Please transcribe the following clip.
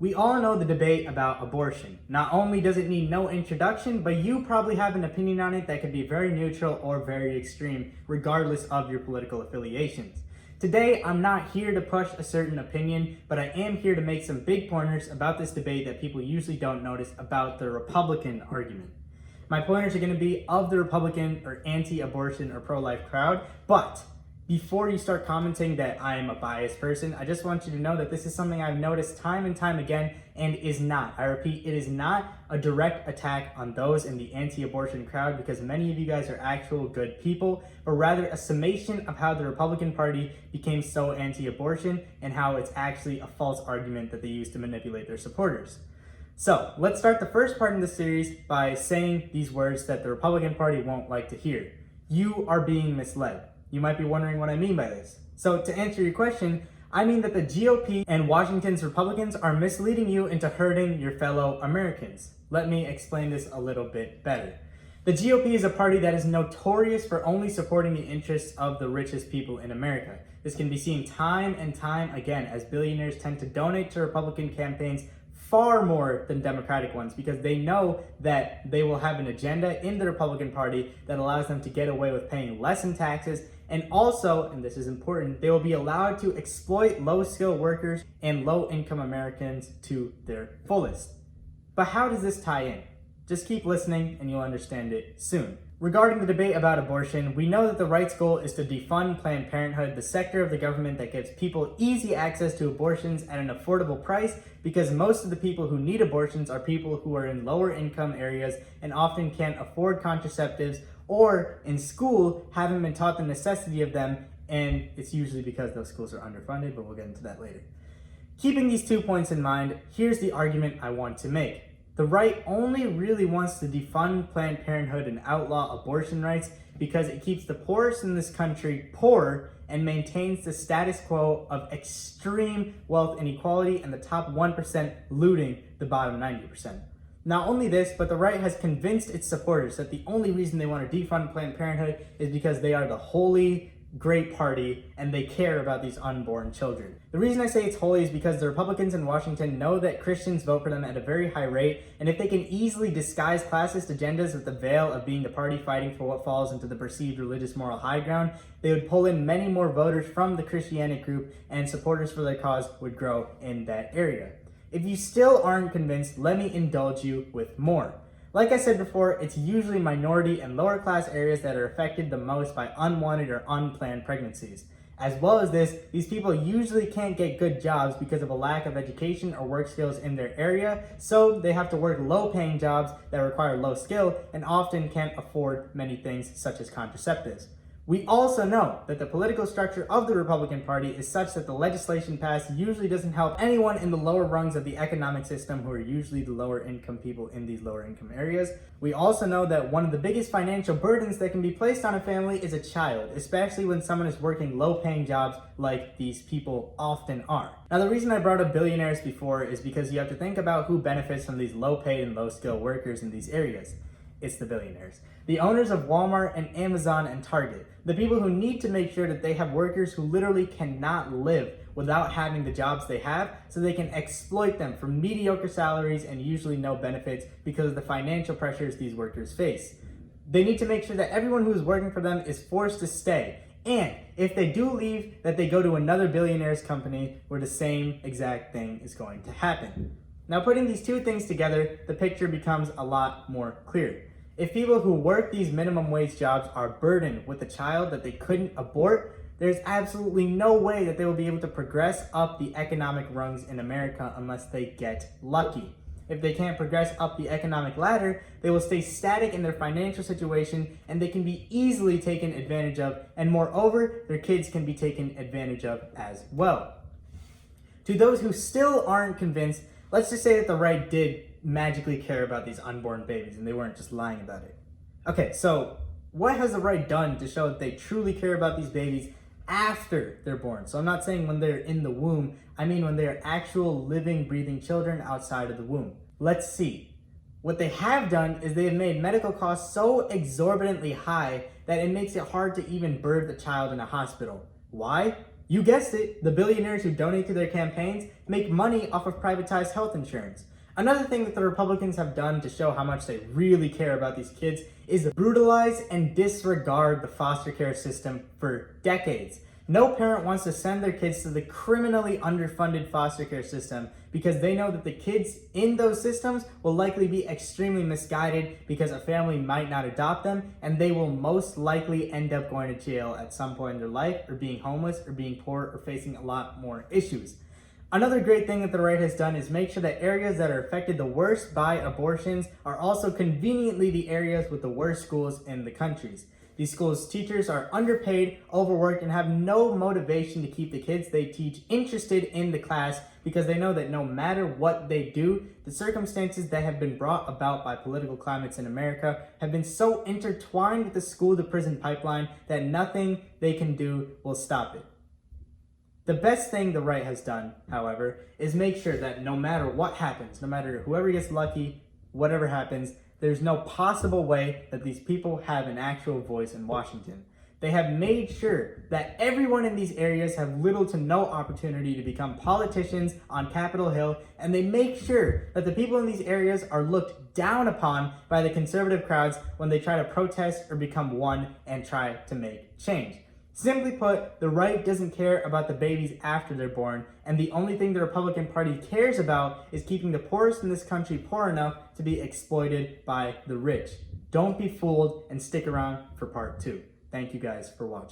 We all know the debate about abortion. Not only does it need no introduction, but you probably have an opinion on it that could be very neutral or very extreme, regardless of your political affiliations. Today, I'm not here to push a certain opinion, but I am here to make some big pointers about this debate that people usually don't notice about the Republican argument. My pointers are going to be of the Republican or anti-abortion or pro-life crowd, but before you start commenting that I am a biased person, I just want you to know that this is something I've noticed time and time again and is not, I repeat, it is not a direct attack on those in the anti-abortion crowd because many of you guys are actual good people, but rather a summation of how the Republican Party became so anti-abortion and how it's actually a false argument that they use to manipulate their supporters. So let's start the first part in the series by saying these words that the Republican Party won't like to hear. You are being misled. You might be wondering what I mean by this. So to answer your question, I mean that the GOP and Washington's Republicans are misleading you into hurting your fellow Americans. Let me explain this a little bit better. The GOP is a party that is notorious for only supporting the interests of the richest people in America. This can be seen time and time again as billionaires tend to donate to Republican campaigns far more than Democratic ones because they know that they will have an agenda in the Republican Party that allows them to get away with paying less in taxes, and also, and this is important, they will be allowed to exploit low-skilled workers and low-income Americans to their fullest. But how does this tie in? Just keep listening and you'll understand it soon. Regarding the debate about abortion, we know that the right's goal is to defund Planned Parenthood, the sector of the government that gives people easy access to abortions at an affordable price, because most of the people who need abortions are people who are in lower income areas and often can't afford contraceptives, or in school haven't been taught the necessity of them, and it's usually because those schools are underfunded, but we'll get into that later. Keeping these 2 points in mind, here's the argument I want to make. The right only really wants to defund Planned Parenthood and outlaw abortion rights because it keeps the poorest in this country poor and maintains the status quo of extreme wealth inequality and the top 1% looting the bottom 90%. Not only this, but the right has convinced its supporters that the only reason they want to defund Planned Parenthood is because they are the holy, great party and they care about these unborn children. The reason I say it's holy is because the Republicans in Washington know that Christians vote for them at a very high rate, and if they can easily disguise classist agendas with the veil of being the party fighting for what falls into the perceived religious moral high ground, they would pull in many more voters from the Christianic group and supporters for their cause would grow in that area. If you still aren't convinced, let me indulge you with more. Like I said before, it's usually minority and lower class areas that are affected the most by unwanted or unplanned pregnancies. As well as this, these people usually can't get good jobs because of a lack of education or work skills in their area, so they have to work low-paying jobs that require low skill and often can't afford many things such as contraceptives. We also know that the political structure of the Republican Party is such that the legislation passed usually doesn't help anyone in the lower rungs of the economic system who are usually the lower income people in these lower income areas. We also know that one of the biggest financial burdens that can be placed on a family is a child, especially when someone is working low-paying jobs like these people often are. Now, the reason I brought up billionaires before is because you have to think about who benefits from these low-paid and low-skilled workers in these areas. It's the billionaires. The owners of Walmart and Amazon and Target. The people who need to make sure that they have workers who literally cannot live without having the jobs they have, so they can exploit them for mediocre salaries and usually no benefits because of the financial pressures these workers face. They need to make sure that everyone who is working for them is forced to stay. And if they do leave, that they go to another billionaire's company where the same exact thing is going to happen. Now, putting these two things together, the picture becomes a lot more clear. If people who work these minimum wage jobs are burdened with a child that they couldn't abort, there's absolutely no way that they will be able to progress up the economic rungs in America unless they get lucky. If they can't progress up the economic ladder, they will stay static in their financial situation and they can be easily taken advantage of, and moreover, their kids can be taken advantage of as well. To those who still aren't convinced, let's just say that the right did magically care about these unborn babies and they weren't just lying about it. Okay, so what has the right done to show that they truly care about these babies after they're born? So I'm not saying when they're in the womb, I mean when they're actual living, breathing children outside of the womb. Let's see. What they have done is they have made medical costs so exorbitantly high that it makes it hard to even birth a child in a hospital. Why? You guessed it, the billionaires who donate to their campaigns make money off of privatized health insurance. Another thing that the Republicans have done to show how much they really care about these kids is brutalize and disregard the foster care system for decades. No parent wants to send their kids to the criminally underfunded foster care system because they know that the kids in those systems will likely be extremely misguided because a family might not adopt them, and they will most likely end up going to jail at some point in their life, or being homeless, or being poor, or facing a lot more issues. Another great thing that the right has done is make sure that areas that are affected the worst by abortions are also conveniently the areas with the worst schools in the countries. These schools' teachers are underpaid, overworked, and have no motivation to keep the kids they teach interested in the class because they know that no matter what they do, the circumstances that have been brought about by political climates in America have been so intertwined with the school-to-prison pipeline that nothing they can do will stop it. The best thing the right has done, however, is make sure that no matter what happens, no matter whoever gets lucky, whatever happens, there's no possible way that these people have an actual voice in Washington. They have made sure that everyone in these areas have little to no opportunity to become politicians on Capitol Hill, and they make sure that the people in these areas are looked down upon by the conservative crowds when they try to protest or become one and try to make change. Simply put, the right doesn't care about the babies after they're born, and the only thing the Republican Party cares about is keeping the poorest in this country poor enough to be exploited by the rich. Don't be fooled and stick around for part 2. Thank you guys for watching.